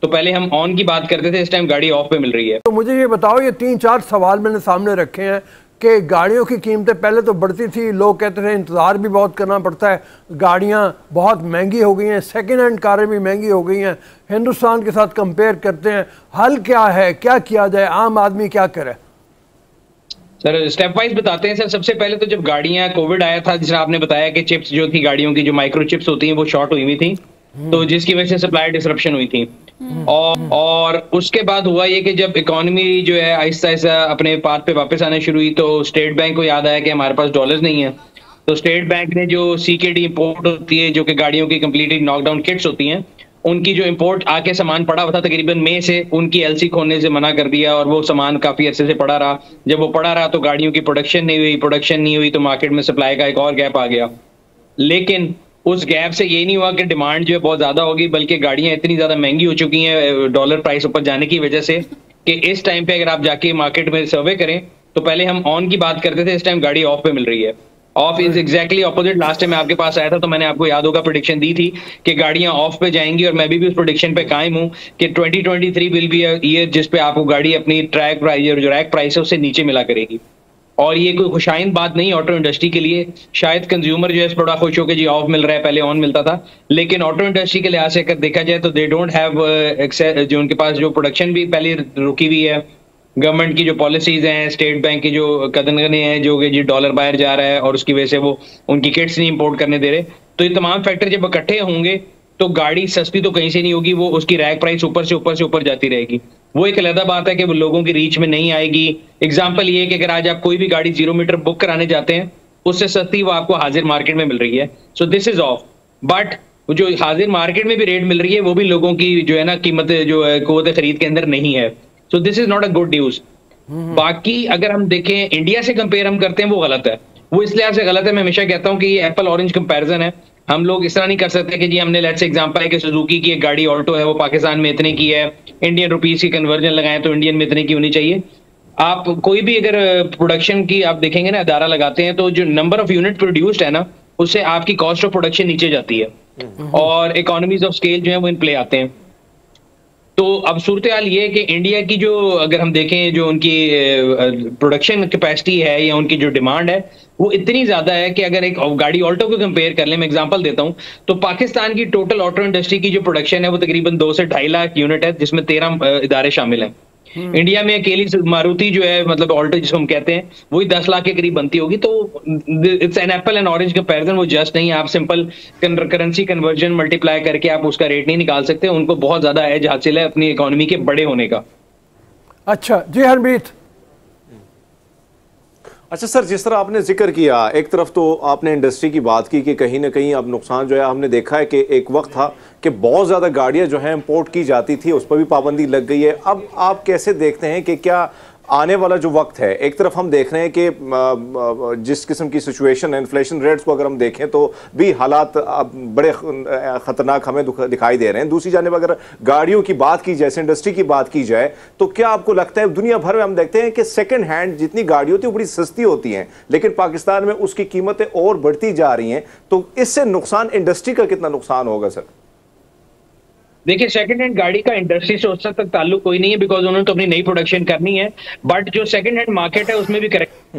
तो पहले हम ऑन की बात करते थे, इस टाइम गाड़ी ऑफ पे मिल रही है। तो मुझे ये बताओ, ये 3-4 सवाल मैंने सामने रखे हैं कि गाड़ियों की कीमतें पहले तो बढ़ती थी, लोग कहते थे इंतज़ार भी बहुत करना पड़ता है, गाड़ियाँ बहुत महंगी हो गई हैं, सेकेंड हैंड कारें भी महंगी हो गई हैं, हिंदुस्तान के साथ कंपेयर करते हैं, हल क्या है, क्या किया जाए, आम आदमी क्या करे? सर स्टेप वाइज बताते हैं सर। सबसे पहले तो जब गाड़ियां, कोविड आया था, जिस आपने बताया कि चिप्स जो थी गाड़ियों की, जो माइक्रो चिप्स होती हैं, वो शॉर्ट हुई थी, तो जिसकी वजह से सप्लाई डिसरप्शन हुई थी। और उसके बाद हुआ ये कि जब इकोनॉमी जो है आहिस्ता आहिस्ता अपने पाथ पे वापस आना शुरू हुई, तो स्टेट बैंक को याद आया कि हमारे पास डॉलर्स नहीं है, तो स्टेट बैंक ने जो CKD इंपोर्ट होती है, जो कि गाड़ियों की कंप्लीटली नॉकडाउन किट्स होती हैं, उनकी जो इंपोर्ट आके सामान पड़ा हुआ था तकरीबन मई से, उनकी LC खोलने से मना कर दिया, और वो सामान काफी अरसे से पड़ा रहा। जब वो पड़ा रहा तो गाड़ियों की प्रोडक्शन नहीं हुई, तो मार्केट में सप्लाई का एक और गैप आ गया। लेकिन उस गैप से ये नहीं हुआ कि डिमांड जो है बहुत ज्यादा होगी, बल्कि गाड़ियां इतनी ज्यादा महंगी हो चुकी हैं डॉलर प्राइस ऊपर जाने की वजह से, कि इस टाइम पे अगर आप जाके मार्केट में सर्वे करें, तो पहले हम ऑन की बात करते थे, इस टाइम गाड़ी ऑफ पे मिल रही है। Of is exactly opposite. Last time मैं आपके पास आया था तो मैंने आपको याद होगा प्रेडिक्शन दी थी कि गाड़ियां ऑफ पे जाएंगी, और मैं भी उस प्रेडिक्शन पे कायम हूं कि 2023 विल बी अ ईयर जिसपे आपको गाड़ी अपनी ट्रैक प्राइस, जो रैक प्राइस है, उससे नीचे मिला करेगी। और ये कोई खुशाइन बात नहीं ऑटो इंडस्ट्री के लिए। शायद कंज्यूमर जो है बड़ा खुश हो के जी ऑफ मिल रहा है, पहले ऑन मिलता था, लेकिन ऑटो इंडस्ट्री के लिहाज से अगर देखा जाए तो दे डोंट हैव एक्सेस, जो उनके पास जो प्रोडक्शन भी पहले रुकी हुई है, गवर्नमेंट की जो पॉलिसीज हैं, स्टेट बैंक की जो कदमगाने हैं, जो कि जी डॉलर बाहर जा रहा है और उसकी वजह से वो उनकी किट्स नहीं इंपोर्ट करने दे रहे, तो ये तमाम फैक्टर जब इकट्ठे होंगे तो गाड़ी सस्ती तो कहीं से नहीं होगी, वो उसकी रैक प्राइस ऊपर जाती रहेगी। वो एक अलग बात है कि वो लोगों की रीच में नहीं आएगी। एग्जाम्पल ये है कि अगर आज आप कोई भी गाड़ी 0 मीटर बुक कराने जाते हैं, उससे सस्ती वो आपको हाजिर मार्केट में मिल रही है। So this is of. But जो हाजिर मार्केट में भी रेट मिल रही है, वो भी लोगों की जो है ना कीमत, जो है क़ुव्वत खरीद के अंदर नहीं है। So this is not a good news. बाकी अगर हम देखें इंडिया से कंपेयर हम करते हैं, वो गलत है। वो इस लिहाज से गलत है, मैं हमेशा कहता हूं कि ये एप्पल ऑरेंज कंपैरिजन है। हम लोग इस तरह नहीं कर सकते कि जी हमने लेट्स एग्जांपल है कि सुजुकी की एक गाड़ी ऑल्टो है, वो पाकिस्तान में इतने की है, इंडियन रुपीस की कन्वर्जन लगाएं तो इंडियन में इतने की होनी चाहिए। आप कोई भी अगर प्रोडक्शन की आप देखेंगे ना, अदारा लगाते हैं, तो जो नंबर ऑफ यूनिट प्रोड्यूस्ड है ना, उससे आपकी कॉस्ट ऑफ प्रोडक्शन नीचे जाती है और इकोनॉमीज ऑफ स्केल जो है वो इन प्ले आते हैं। तो अब सूरत हाल ये है कि इंडिया की जो अगर हम देखें जो उनकी प्रोडक्शन कैपेसिटी है या उनकी जो डिमांड है, वो इतनी ज्यादा है कि अगर एक गाड़ी ऑल्टो को कंपेयर कर ले, मैं एग्जांपल देता हूं, तो पाकिस्तान की टोटल ऑटो इंडस्ट्री की जो प्रोडक्शन है वो तकरीबन 2 से 2.5 लाख यूनिट है, जिसमें 13 इदारे शामिल हैं। इंडिया में अकेली मारुति जो है, मतलब ऑल्टो जिसको हम कहते हैं, वही 10 लाख के करीब बनती होगी। तो it's an apple and orange comparison, वो जस्ट नहीं है। आप सिंपल करेंसी कन्वर्जन मल्टीप्लाई करके आप उसका रेट नहीं निकाल सकते। उनको बहुत ज्यादा एज हासिल है अपनी इकोनॉमी के बड़े होने का। अच्छा जी हरमीत। अच्छा सर, जिस तरह आपने जिक्र किया, एक तरफ तो आपने इंडस्ट्री की बात की कि कहीं ना कहीं अब नुकसान जो है, हमने देखा है कि एक वक्त था कि बहुत ज़्यादा गाड़ियां जो हैं इंपोर्ट की जाती थी, उस पर भी पाबंदी लग गई है। अब आप कैसे देखते हैं कि क्या आने वाला जो वक्त है, एक तरफ हम देख रहे हैं कि जिस किस्म की सिचुएशन है, इन्फ्लेशन रेट्स को अगर हम देखें तो भी हालात अब बड़े ख़तरनाक हमें दिखाई दे रहे हैं। दूसरी जानिब अगर गाड़ियों की बात की जाए, इंडस्ट्री की बात की जाए, तो क्या आपको लगता है दुनिया भर में हम देखते हैं कि सेकेंड हैंड जितनी गाड़ी होती है वो बड़ी सस्ती होती हैं, लेकिन पाकिस्तान में उसकी कीमतें और बढ़ती जा रही हैं, तो इससे नुकसान इंडस्ट्री का कितना नुकसान होगा सर? देखिए, सेकंड हैंड गाड़ी का इंडस्ट्री से उस तक ताल्लुक कोई नहीं है, बिकॉज उन्होंने तो अपनी नई प्रोडक्शन करनी है। बट जो सेकंड हैंड मार्केट है उसमें भी करेक्ट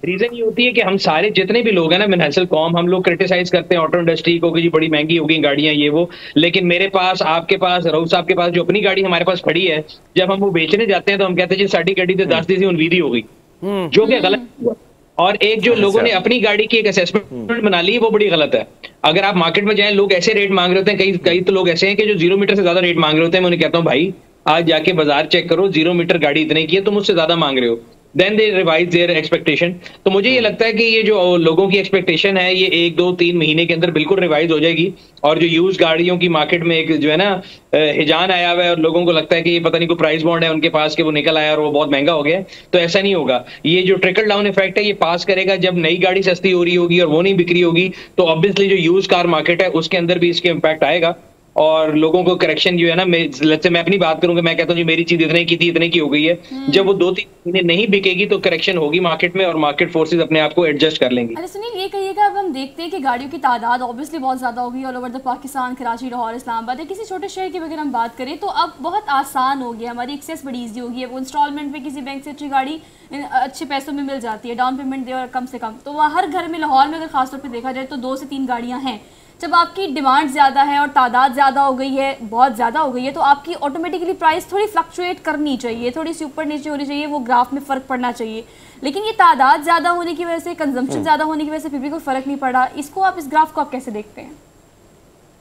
रीजन ये होती है कि हम सारे जितने भी लोग हैं ना, मिनहसल कौम, हम लोग क्रिटिसाइज करते हैं ऑटो इंडस्ट्री को कि जी बड़ी महंगी हो गई गाड़ियां ये वो, लेकिन मेरे पास, आपके पास, रऊफ साहब के पास जो अपनी गाड़ी हमारे पास खड़ी है, जब हम वो बेचने जाते हैं तो हम कहते हैं जी साड़ी गाड़ी तो 10 दी उनवीदी हो गई, जो कि गलत हुआ। और एक जो लोगों ने अपनी गाड़ी की एक असेसमेंट बना ली, वो बड़ी गलत है। अगर आप मार्केट में जाएं, लोग ऐसे रेट मांग रहे होते हैं, कई तो लोग ऐसे हैं कि जो 0 मीटर से ज्यादा रेट मांग रहे होते हैं। मैं उन्हें कहता हूँ भाई आज जाके बाजार चेक करो, 0 मीटर गाड़ी इतने की है, तुम मुझसे ज्यादा मांग रहे हो। Then they revise their expectation. तो मुझे ये लगता है कि ये जो लोगों की एक्सपेक्टेशन है, ये 1, 2, 3 महीने के अंदर बिल्कुल रिवाइज हो जाएगी। और जो यूज गाड़ियों की मार्केट में एक जो है ना हिजान आया हुआ है, और लोगों को लगता है कि ये पता नहीं कोई प्राइस बॉन्ड है उनके पास कि वो निकल आया और वो बहुत महंगा हो गया है, तो ऐसा नहीं होगा। ये जो ट्रिकल डाउन इफेक्ट है, ये पास करेगा जब नई गाड़ी सस्ती हो रही होगी और वो नहीं बिक्री होगी, तो ऑब्वियसली जो यूज कार मार्केट है उसके अंदर भी इसके इम्पैक्ट आएगा। और लोगों को करेक्शन जो है ना, मैं अपनी बात करूंगा, मैं कहता हूँ जी मेरी चीज इतने की थी, इतने की हो गई है, जब वो 2-3 महीने नहीं बिकेगी तो करेक्शन होगी मार्केट में और मार्केट फोर्सेस अपने आप को एडजस्ट कर लेंगी। अरे सुनील, ये कहिएगा, अब हम देखते हैं कि गाड़ियों की तादाद ऑब्वियसली बहुत ज़्यादा होगी all over the Pakistan, Karachi, Lahore, Islamabad या किसी छोटे शहर की अगर हम बात करें तो अब बहुत आसान हो गया, हमारी एक्सेस बड़ी ईजी होगी। अब इंस्टॉलमेंट में किसी बैंक से अच्छी गाड़ी अच्छे पैसों में मिल जाती है, डाउन पेमेंट दे और कम से कम, तो वहाँ हर घर में, लाहौर में अगर खासतौर पर देखा जाए तो 2 से 3 गाड़ियाँ हैं। जब आपकी डिमांड ज़्यादा है और तादाद ज़्यादा हो गई है, बहुत ज़्यादा हो गई है, तो आपकी ऑटोमेटिकली प्राइस थोड़ी फ्लक्चुएट करनी चाहिए, थोड़ी सी ऊपर नीचे होनी चाहिए, वो ग्राफ में फ़र्क पड़ना चाहिए। लेकिन ये तादाद ज़्यादा होने की वजह से, कंजम्पशन ज़्यादा होने की वजह से फिर भी कोई फ़र्क नहीं पड़ा। इसको आप, इस ग्राफ को आप कैसे देखते हैं?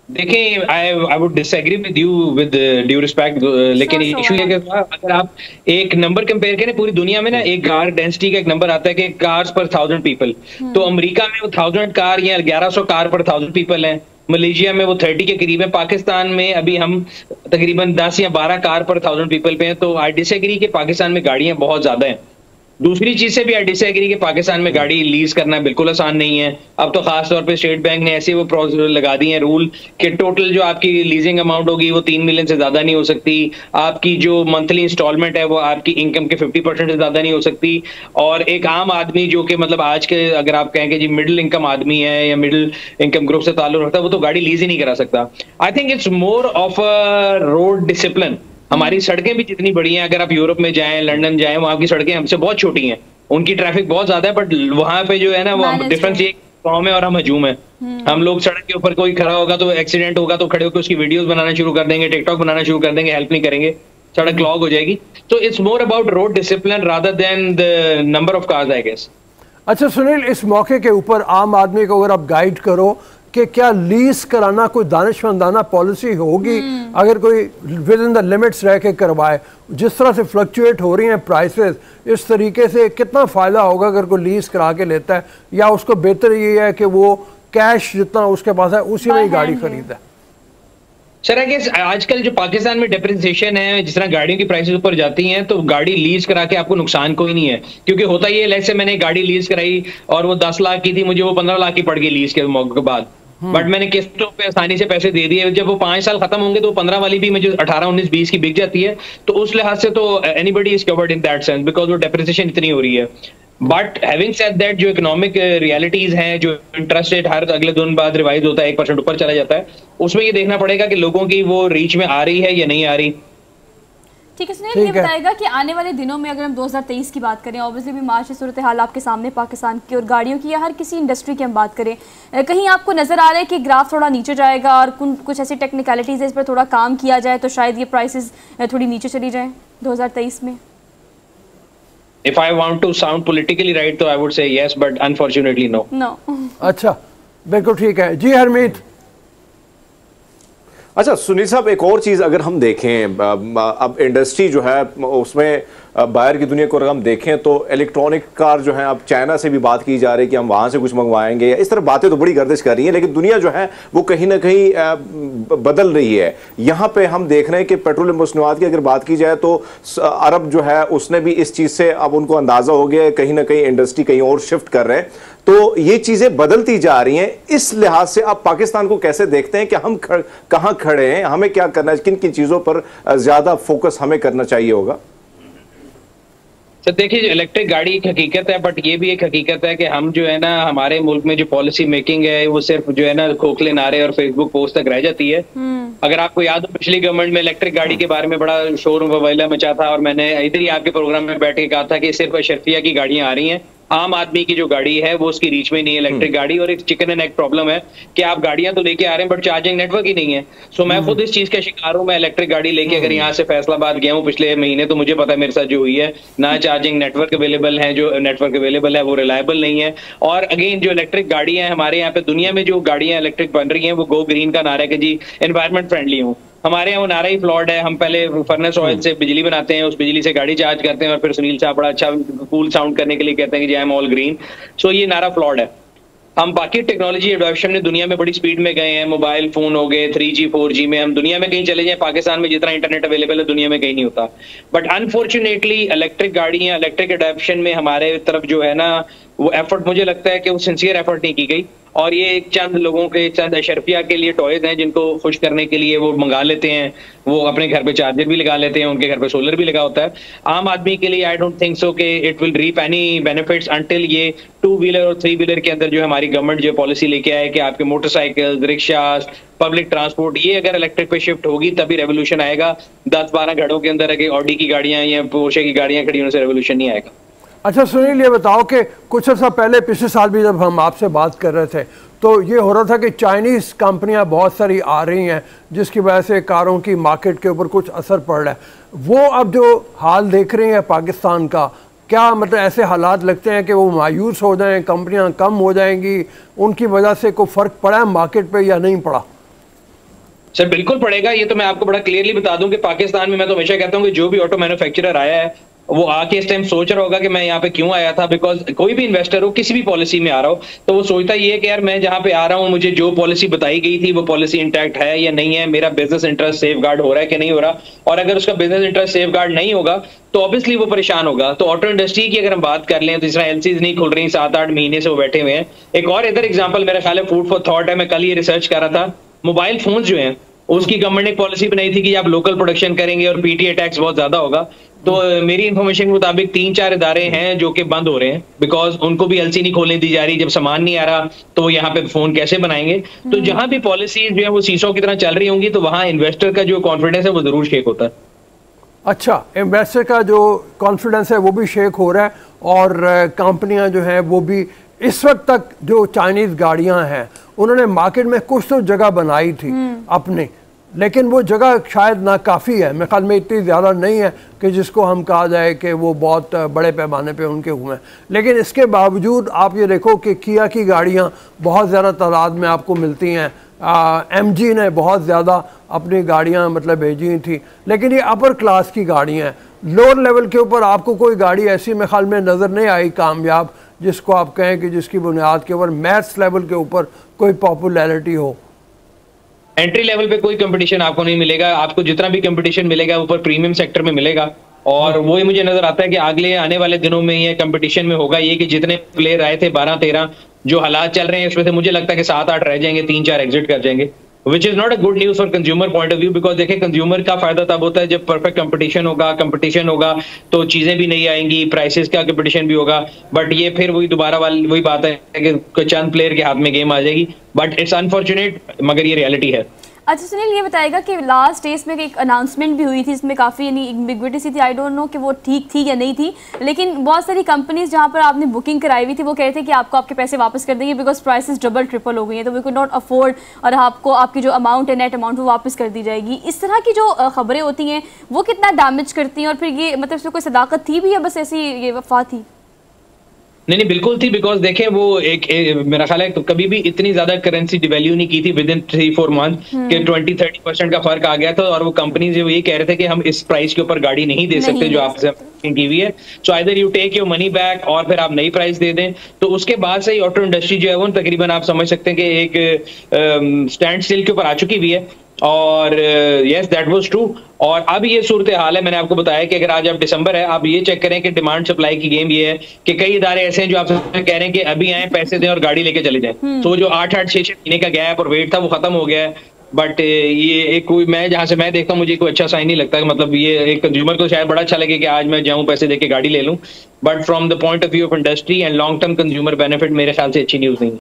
देखिए, I would disagree with you with due respect, लेकिन इशू ये कि अगर आप एक नंबर कंपेयर करें पूरी दुनिया में ना, एक कार डेंसिटी का एक नंबर आता है कि कार्स पर 1000 पीपल, तो अमेरिका में वो 1000 कार या 1100 कार पर 1000 पीपल हैं, मलेशिया में वो 30 के करीब है, पाकिस्तान में अभी हम तकरीबन 10 या 12 कार पर 1000 पीपल पे हैं। तो आई डिसएग्री कि पाकिस्तान में गाड़ियां बहुत ज्यादा हैं। दूसरी चीज से भी आई डिसएग्री कि पाकिस्तान में गाड़ी लीज करना बिल्कुल आसान नहीं है। अब तो खास तौर पे स्टेट बैंक ने ऐसे वो लगा दिए हैं रूल कि टोटल जो आपकी लीजिंग अमाउंट होगी वो 3 मिलियन से ज्यादा नहीं हो सकती, आपकी जो मंथली इंस्टॉलमेंट है वो आपकी इनकम के 50% से ज्यादा नहीं हो सकती। और एक आम आदमी जो कि मतलब आज के अगर आप कहें कि जी मिडिल इनकम आदमी है या मिडिल इनकम ग्रुप से ताल्लुक रखता है, वो तो गाड़ी लीज ही नहीं करा सकता। I think it's more of a road discipline. हमारी सड़कें भी जितनी बड़ी हैं, अगर आप यूरोप में जाएं, लंदन जाएं, वहां की सड़कें हमसे बहुत छोटी हैं, उनकी ट्रैफिक बहुत ज्यादा है, बट वहां पे जो है ना वो डिफरेंस ये गाँव में और हम हजूम है। हम लोग सड़क के ऊपर कोई खड़ा होगा तो एक्सीडेंट होगा तो खड़े होकर उसकी वीडियोस बनाना शुरू कर देंगे, टिकटॉक बनाना शुरू कर देंगे, हेल्प नहीं करेंगे, सड़क क्लॉग हो जाएगी। तो it's more about road discipline rather than the number of cars, I guess. अच्छा सुनील, इस मौके के ऊपर आम आदमी को अगर आप गाइड करो कि क्या लीज कराना कोई दानिशमंदाना पॉलिसी होगी, अगर कोई विद इन द लिमिट्स रह के करवाए, जिस तरह से फ्लक्चुएट हो रही हैं प्राइसेस, इस तरीके से कितना फ़ायदा होगा अगर कोई लीज करा के लेता है, या उसको बेहतर ये है कि वो कैश जितना उसके पास है उसी में ही गाड़ी खरीदा है? सर आई गेस आजकल जो पाकिस्तान में डेप्रिसिएशन है, जिस तरह गाड़ियों की प्राइसेस ऊपर जाती हैं, तो गाड़ी लीज करा के आपको नुकसान कोई नहीं है। क्योंकि होता ये, लेट्स से मैंने गाड़ी लीज कराई और वो 10 लाख की थी, मुझे वो 15 लाख की पड़ गई लीज के मौके के बाद, बट मैंने किस्तों पे आसानी से पैसे दे दिए। जब वो 5 साल खत्म होंगे तो 15 वाली भी मुझे 18, 19, 20 की बिक जाती है। तो उस लिहाज से तो anybody is covered in that sense, because वो डेप्रिसिएशन इतनी हो रही है। बट हैविंग सेड दैट, जो इकोनॉमिक रियलिटीज हैं, जो इंटरेस्ट रेट हर अगले दिन बाद रिवाइज होता है, 1% ऊपर चला जाता है, उसमें ये देखना पड़ेगा कि लोगों की वो रीच में आ रही है या नहीं आ रही। ठीक है सुनील, ये बताएगा कि आने वाले दिनों में अगर हम 2023 की बात करें, ऑब्वियसली भी मार्च की सूरत हाल आपके सामने पाकिस्तान की और गाड़ियों की या हर किसी इंडस्ट्री की हम बात करें, कहीं आपको नज़र आ रहा है कि ग्राफ थोड़ा नीचे जाएगा और कुछ ऐसी टेक्निकलिटीज़ है इस पर थोड़ा काम किया जाए तो शायद ये प्राइसेस थोड़ी नीचे चली जाएं 2023 में? If I want to sound politically right, तो I would say yes, but unfortunately no. No. अच्छा, बिल्कुल ठीक है जी हरमीत। अच्छा सुनील साहब, एक और चीज़ अगर हम देखें, अब इंडस्ट्री जो है उसमें बाहर की दुनिया को अगर हम देखें तो इलेक्ट्रॉनिक कार जो है, अब चाइना से भी बात की जा रही है कि हम वहाँ से कुछ मंगवाएंगे, इस तरह बातें तो बड़ी गर्दिश कर रही हैं, लेकिन दुनिया जो है वो कहीं ना कहीं बदल रही है। यहाँ पे हम देख रहे हैं कि पेट्रोलियम मसनूआत की अगर बात की जाए तो अरब जो है उसने भी इस चीज़ से अब उनको अंदाज़ा हो गया है, कहीं ना कहीं इंडस्ट्री कहीं और शिफ्ट कर रहे हैं, तो ये चीज़ें बदलती जा रही हैं। इस लिहाज से आप पाकिस्तान को कैसे देखते हैं कि हम कहाँ खड़े हैं, हमें क्या करना है, किन किन चीज़ों पर ज़्यादा फोकस हमें करना चाहिए होगा? सर देखिए, इलेक्ट्रिक गाड़ी एक हकीकत है, बट ये भी एक हकीकत है कि हम जो है ना, हमारे मुल्क में जो पॉलिसी मेकिंग है वो सिर्फ जो है ना खोखले नारे और फेसबुक पोस्ट तक रह जाती है। अगर आपको याद हो, पिछली गवर्नमेंट में इलेक्ट्रिक गाड़ी के बारे में बड़ा शोर ववेला मचा था और मैंने इधर ही आपके प्रोग्राम में बैठ के कहा था कि सिर्फ अशरफिया की गाड़ियां आ रही हैं, आम आदमी की जो गाड़ी है वो उसकी रीच में नहीं है इलेक्ट्रिक गाड़ी। और एक चिकन एंड एग प्रॉब्लम है कि आप गाड़ियां तो लेके आ रहे हैं बट चार्जिंग नेटवर्क ही नहीं है। सो मैं खुद इस चीज का शिकार हूं। मैं इलेक्ट्रिक गाड़ी लेके अगर यहाँ से फैसलाबाद गया हूँ पिछले महीने, तो मुझे पता है मेरे साथ जो हुई है, ना चार्जिंग नेटवर्क अवेलेबल है, जो नेटवर्क अवेलेबल है वो रिलायबल नहीं है। और अगेन जो इलेक्ट्रिक गाड़ियां हैं हमारे यहाँ पे दुनिया में जो गाड़ियां इलेक्ट्रिक बन रही हैं वो गो ग्रीन का नारा है कि जी एनवायरमेंट फ्रेंडली हूँ। हमारे यहाँ वो नारा ही फ्लॉड है। हम पहले फर्नेस ऑयल से बिजली बनाते हैं, उस बिजली से गाड़ी चार्ज करते हैं और फिर सुनील साहब बड़ा अच्छा कूल साउंड करने के लिए कहते हैं कि आई एम ऑल ग्रीन। सो ये नारा फ्लॉड है। हम बाकी टेक्नोलॉजी एडॉप्शन में दुनिया में बड़ी स्पीड में गए हैं। मोबाइल फोन हो गए, 3G 4G में हम दुनिया में कहीं चले जाएं, पाकिस्तान में जितना इंटरनेट अवेलेबल है दुनिया में कहीं नहीं होता। बट अनफॉर्चुनेटली इलेक्ट्रिक गाड़ियां, इलेक्ट्रिक एडॉप्शन में हमारे तरफ जो है ना वो एफर्ट मुझे लगता है कि वो सिंसियर एफर्ट नहीं की गई, और ये चंद लोगों के, चंद अशरफिया के लिए टॉयज हैं जिनको खुश करने के लिए वो मंगा लेते हैं, वो अपने घर पे चार्जर भी लगा लेते हैं, उनके घर पे सोलर भी लगा होता है। आम आदमी के लिए आई डोंट थिंक सो कि it will reap any benefits until ये 2 व्हीलर और 3 व्हीलर के अंदर जो हमारी गवर्नमेंट जो पॉलिसी लेके आए कि आपके मोटरसाइकिल, रिक्शा, पब्लिक ट्रांसपोर्ट, ये अगर इलेक्ट्रिक पे शिफ्ट होगी तभी रेवोल्यूशन आएगा। 10-12 घरों के अंदर अगर ऑडी की गाड़ियां या पोर्शे की गाड़ियां खड़ी होने से रेवोल्यूशन नहीं आएगा। अच्छा सुनील, ये बताओ कि कुछ अर्सा पहले, पिछले साल भी जब हम आपसे बात कर रहे थे तो ये हो रहा था कि चाइनीज़ कंपनियां बहुत सारी आ रही हैं जिसकी वजह से कारों की मार्केट के ऊपर कुछ असर पड़ रहा है। वो अब जो हाल देख रहे हैं पाकिस्तान का, क्या मतलब ऐसे हालात लगते हैं कि वो मायूस हो जाएं, कंपनियां कम हो जाएंगी, उनकी वजह से कोई फ़र्क पड़ा है मार्केट पे या नहीं पड़ा? सर बिल्कुल पड़ेगा। ये तो मैं आपको बड़ा क्लियरली बता दूं कि पाकिस्तान में मैं तो हमेशा कहता हूं कि जो भी ऑटो मैन्युफैक्चरर आया है वो आके इस टाइम सोच रहा होगा कि मैं यहाँ पे क्यों आया था, बिकॉज कोई भी इन्वेस्टर हो किसी भी पॉलिसी में आ रहा हो तो वो सोचता ही है कि यार मैं जहाँ पे आ रहा हूँ मुझे जो पॉलिसी बताई गई थी वो पॉलिसी इंटैक्ट है या नहीं है, मेरा बिजनेस इंटरेस्ट सेफ गार्ड हो रहा है कि नहीं हो रहा, और अगर उसका बिजनेस इंटरेस्ट सेफ गार्ड नहीं होगा तो ऑब्वियसली वो परेशान होगा। तो ऑटो इंडस्ट्री की अगर हम बात कर लें तो जिस तरह एलसीज नहीं खुल रही, 7-8 महीने से वो बैठे हुए हैं। एक और इधर एग्जाम्पल मेरा ख्याल है फूड फॉर थॉट है, मैं कल ये रिसर्च कर रहा था, मोबाइल फोन जो है उसकी गवर्नमेंट ने पॉलिसी बनाई थी कि आप लोकल प्रोडक्शन करेंगे और पीटीए टैक्स बहुत ज्यादा होगा। तो मेरी इन्फॉर्मेशन के मुताबिक 3-4 इदारे हैं जो कि बंद हो रहे हैं, बिकॉज उनको भी एलसी नहीं खोलने दी जा रही। जब सामान नहीं आ रहा तो यहाँ पे फोन कैसे बनाएंगे? तो जहां भी पॉलिसी जो है वो सीसो की तरह चल रही होंगी तो वहां इन्वेस्टर का जो कॉन्फिडेंस है वो जरूर शेक होता है। अच्छा, इन्वेस्टर का जो कॉन्फिडेंस है वो भी शेक हो रहा है, और कंपनियां जो हैं वो भी इस वक्त तक जो चाइनीज़ गाड़ियां हैं उन्होंने मार्केट में कुछ तो जगह बनाई थी अपने, लेकिन वो जगह शायद नाकाफ़ी है। मेरे ख्याल में इतनी ज़्यादा नहीं है कि जिसको हम कहा जाए कि वो बहुत बड़े पैमाने पे उनके हुए हैं। लेकिन इसके बावजूद आप ये देखो कि किया की गाड़ियाँ बहुत ज़्यादा तादाद में आपको मिलती हैं। एमजी ने बहुत ज़्यादा अपनी गाड़ियाँ मतलब भेजी थी, लेकिन ये अपर क्लास की गाड़ियाँ हैं। लोअर लेवल के ऊपर आपको कोई गाड़ी ऐसी मेरे ख्याल में नज़र नहीं आई कामयाब जिसको आप कहें कि जिसकी बुनियाद के ऊपर मैथ्स लेवल के ऊपर कोई पॉपुलैरिटी हो। एंट्री लेवल पे कोई कंपटीशन आपको नहीं मिलेगा, आपको जितना भी कंपटीशन मिलेगा ऊपर प्रीमियम सेक्टर में मिलेगा, और वही मुझे नजर आता है कि अगले आने वाले दिनों में ये कंपटीशन में होगा ये कि जितने प्लेयर आए थे 12-13, जो हालात चल रहे हैं इसमें से मुझे लगता है कि 7-8 रह जाएंगे, 3-4 एग्जिट कर जाएंगे, which is not a good news for consumer point of view. Because देखिए कंज्यूमर का फायदा तब होता है जब परफेक्ट कंपटीशन होगा तो चीजें भी नहीं आएंगी, प्राइसेस का कंपटीशन भी होगा। बट ये फिर वही दोबारा वाली वही बात है कि चंद प्लेयर के हाथ में गेम आ जाएगी, बट इट्स अनफॉर्चुनेट, मगर ये रियलिटी है। अच्छा सुनील, ये बताएगा कि लास्ट डेज में एक अनाउंसमेंट भी हुई थी, इसमें काफ़ी यानी एम्बिग्विटी सी थी, आई डोंट नो कि वो ठीक थी या नहीं थी, लेकिन बहुत सारी कंपनीज जहाँ पर आपने बुकिंग कराई हुई थी वो कह रहे थे कि आपको आपके पैसे वापस कर देंगे बिकॉज प्राइसेस डबल ट्रिपल हो गई हैं, तो वी कुड नॉट अफोर्ड, और आपको आपकी जो अमाउंट है नेट अमाउंट वो वापस कर दी जाएगी। इस तरह की जो खबरें होती हैं वो कितना डैमेज करती हैं, और फिर ये मतलब इसमें कोई सदाकत थी भी या बस ऐसी ये वफा थी? नहीं, बिल्कुल थी, बिकॉज देखें वो मेरा ख्याल है तो कभी भी इतनी ज्यादा करेंसी डिवैल्यू नहीं की थी विद इन 3-4 मंथ के 20-30% का फर्क आ गया था, और वो कंपनीज ये कह रहे थे कि हम इस प्राइस के ऊपर गाड़ी नहीं दे सकते जो आपसे की हुई है, so either you take your money back और फिर आप नई प्राइस दे दें। तो उसके बाद से ही ऑटो इंडस्ट्री जो है वो तकरीबन आप समझ सकते हैं कि एक स्टैंड स्टिल के ऊपर आ चुकी हुई है, और यस दैट वाज ट्रू। और अब ये सूरत हाल है, मैंने आपको बताया कि अगर आज अब दिसंबर है, आप ये चेक करें कि डिमांड सप्लाई की गेम ये है कि कई इदारे ऐसे हैं जो आपसे कह रहे हैं कि अभी आए पैसे दें और गाड़ी लेके चले जाएं। तो जो 8-8, 6-6 महीने का गैप और वेट था वो खत्म हो गया है। बट ये एक कोई, मैं जहां से मैं देखता हूँ मुझे कोई अच्छा साइन नहीं लगता, मतलब ये एक कंज्यूमर को शायद बड़ा अच्छा लगे कि आज मैं जाऊं पैसे देके गाड़ी ले लूं, but from the point of view of industry and long term consumer benefit मेरे ख्याल से अच्छी न्यूज नहीं है।